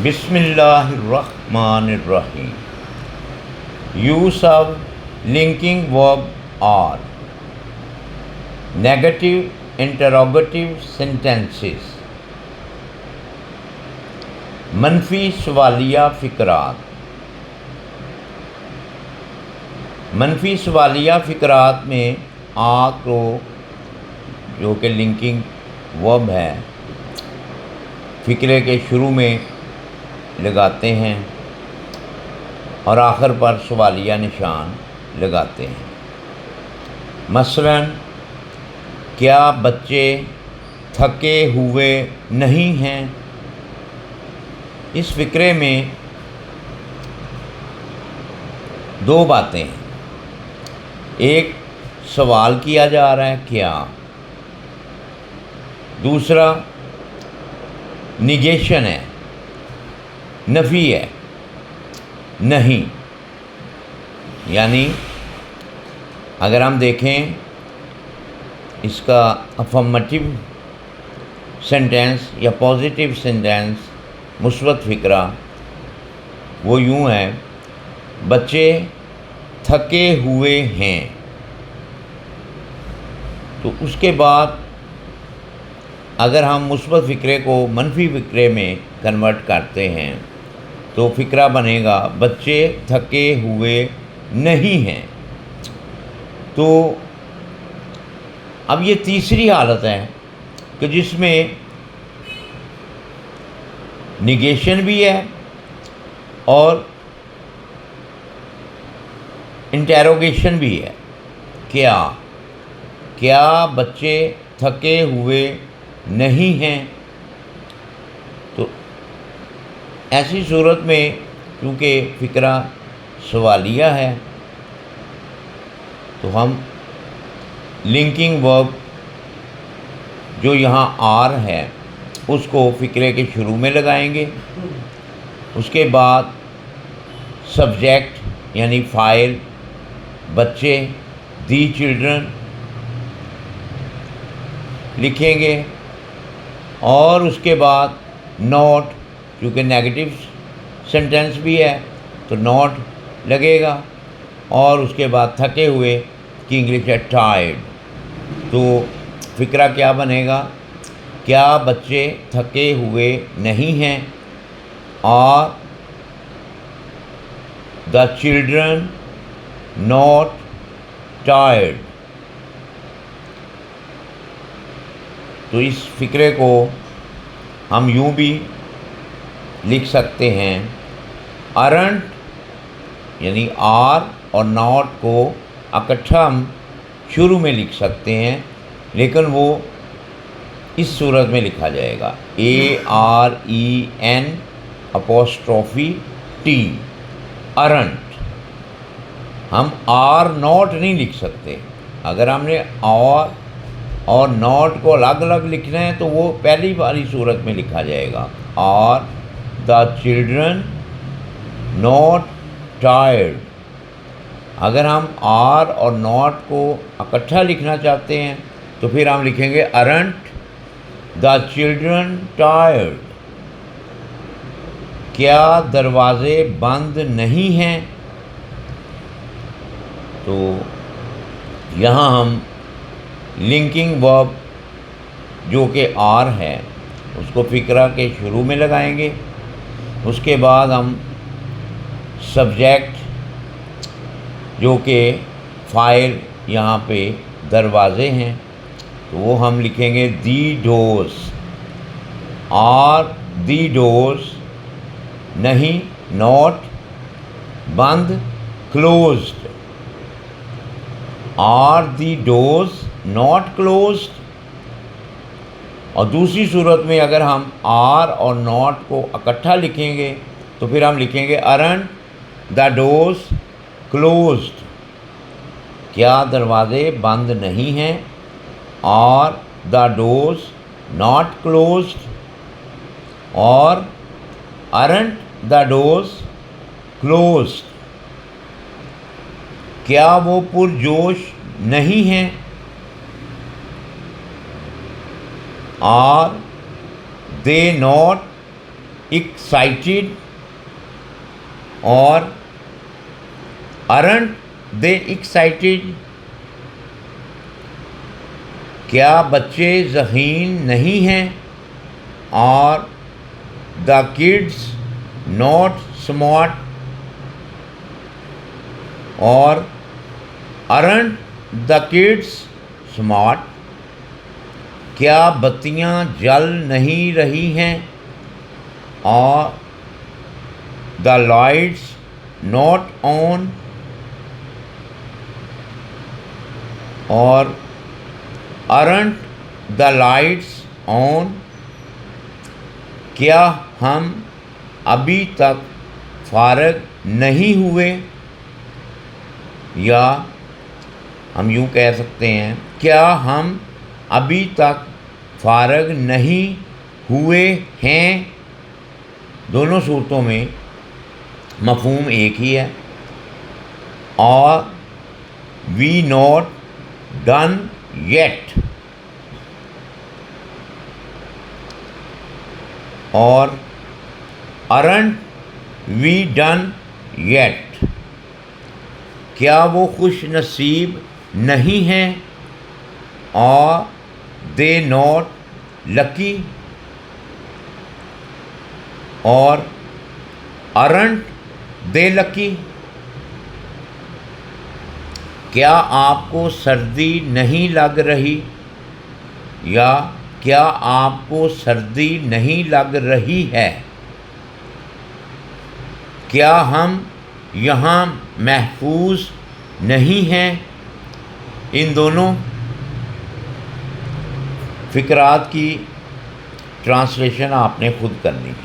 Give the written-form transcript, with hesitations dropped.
بسم اللہ الرحمن الرحیم. Use of linking verb are negative interrogative sentences. منفی سوالیہ فقرات. منفی سوالیہ فقرات میں آ کو جو کہ لنکنگ ورب ہے فقرے کے شروع میں لگاتے ہیں اور آخر پر سوالیہ نشان لگاتے ہیں. مثلا کیا بچے تھکے ہوئے نہیں ہیں؟ اس فقرے میں دو باتیں ہیں. ایک سوال کیا جا رہا ہے کیا، دوسرا نیگیشن ہے، نفی ہے، نہیں. یعنی اگر ہم دیکھیں اس کا افرمیٹیو سینٹینس یا پازیٹیو سینٹینس مثبت فقرہ وہ یوں ہے: بچے تھکے ہوئے ہیں. تو اس کے بعد اگر ہم مثبت فقرے کو منفی فقرے میں کنورٹ کرتے ہیں تو فقرہ بنے گا بچے تھکے ہوئے نہیں ہیں. تو اب یہ تیسری حالت ہے کہ جس میں نیگیشن بھی ہے اور انٹیروگیشن بھی ہے. کیا بچے تھکے ہوئے نہیں ہیں؟ تو ایسی صورت میں کیونکہ فقرہ سوالیہ ہے تو ہم لنکنگ ورب جو یہاں آر ہے اس کو فقرے کے شروع میں لگائیں گے. اس کے بعد سبجیکٹ یعنی فاعل بچے دی چلڈرن لکھیں گے اور اس کے بعد نوٹ، کیونکہ نیگیٹو سینٹینس بھی ہے تو نوٹ لگے گا، اور اس کے بعد تھکے ہوئے کی انگلش ہے ٹائرڈ. تو فقرہ کیا بنے گا؟ کیا بچے تھکے ہوئے نہیں ہیں اور دا چلڈرن ناٹ ٹائرڈ. تو اس فقرے کو ہم یوں بھی لکھ سکتے ہیں: ارنٹ یعنی آر اور ناٹ کو اکٹھا ہم شروع میں لکھ سکتے ہیں، لیکن وہ اس صورت میں لکھا جائے گا AREN اپوسٹروفی T ارنٹ. ہم آر ناٹ نہیں لکھ سکتے. اگر ہم نے آر اور ناٹ کو الگ الگ لکھنا ہے تو وہ پہلی والی صورت میں لکھا جائے گا are the children not tired. اگر ہم آر اور ناٹ کو اکٹھا لکھنا چاہتے ہیں تو پھر ہم لکھیں گے ارنٹ دا چلڈرن ٹائرڈ. کیا دروازے بند نہیں ہیں؟ تو یہاں ہم لنکنگ ورب جو کہ آر ہے اس کو فقرہ کے شروع میں لگائیں گے. اس کے بعد ہم سبجیکٹ جو کہ فاعل یہاں پہ دروازے ہیں تو وہ ہم لکھیں گے the doors. Are the doors نہیں، ناٹ بند closed. Are the doors not closed. اور دوسری صورت میں اگر ہم آر اور ناٹ کو اکٹھا لکھیں گے تو پھر ہم لکھیں گے ارنٹ دا ڈورز کلوزڈ. کیا دروازے بند نہیں ہیں اور دا ڈورز ناٹ کلوزڈ اور ارنٹ دا ڈورز کلوزڈ. کیا وہ پرجوش نہیں ہیں؟ آر دے ناٹ excited اور aren't they excited؟ کیا بچے ذہین نہیں ہیں؟ اور the kids not smart؟ اور aren't the kids smart؟ کیا بتیاں جل نہیں رہی ہیں؟ اور the lights not on؟ اور aren't the lights on؟ کیا ہم ابھی تک فارغ نہیں ہوئے؟ یا ہم یوں کہہ سکتے ہیں کیا ہم ابھی تک فارغ نہیں ہوئے ہیں؟ دونوں صورتوں میں مفہوم ایک ہی ہے. اور وی ناٹ ڈن یٹ اور ارنٹ وی ڈن یٹ. کیا وہ خوش نصیب نہیں ہیں؟ اور دے ناٹ لکی اور ارنٹ دے لکی. کیا آپ کو سردی نہیں لگ رہی؟ یا کیا آپ کو سردی نہیں لگ رہی ہے؟ کیا ہم یہاں محفوظ نہیں ہیں؟ ان دونوں فقرات کی ٹرانسلیشن آپ نے خود کرنی ہے.